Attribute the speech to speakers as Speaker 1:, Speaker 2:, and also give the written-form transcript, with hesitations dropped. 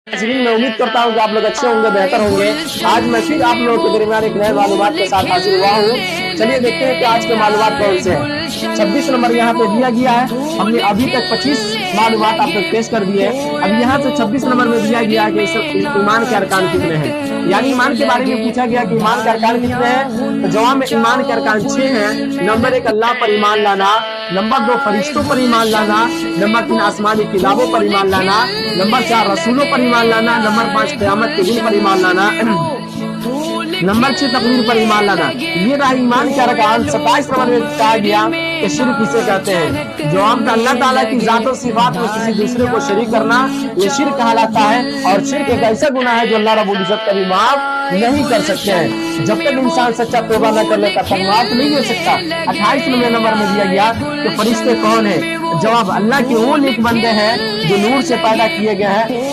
Speaker 1: मैं उम्मीद करता हूँ कि आप लोग अच्छे होंगे, बेहतर होंगे। आज मैं फिर आप लोगों के दरमियान एक नए मालूमात के साथ हाजिर हुआ हूँ। चलिए देखते हैं कि आज के मालूमात कौन से हैं। 26 नंबर यहाँ पे दिया गया है। हमने अभी तक 25 मालूमात आप तक पेश कर दिए हैं। अब यहाँ से 26 नंबर में दिया गया है कि ईमान के अरकान कितने हैं, यानी ईमान के बारे में पूछा गया कि ईमान के अरकान कितने हैं। तो जवाब में ईमान के अरकान 6 हैं। नंबर 1 अल्लाह पर ईमान लाना, नंबर 2 फरिश्तों पर ईमान लाना, नंबर 3 आसमानी किताबों पर ईमान लाना, नंबर 4 रसूलों पर ईमान लाना, नंबर 5 क़यामत के दिन पर ईमान लाना, नंबर 6 तकदीर पर ईमान लाना। ये रहा ईमान के अरकान। 27 नंबर में कहा गया कि शिर्क किसे कहते हैं। जवाब था अल्लाह ताला की ज़ात और सिफात में किसी दूसरे को शरीक करना, ये शिर्क कहलाता है। और शिर्क एक ऐसा गुनाह है जो अल्लाह रब्बुल इज्जत कभी माफ नहीं कर सकते हैं। जब तक इंसान सच्चा तौबा न कर लेता तब माफ नहीं हो सकता। 28 नंबर में दिया गया कि फरिश्ते कौन है। जवाब अल्लाह के वो नेक बंदे हैं जो नूर से पैदा किए गए हैं।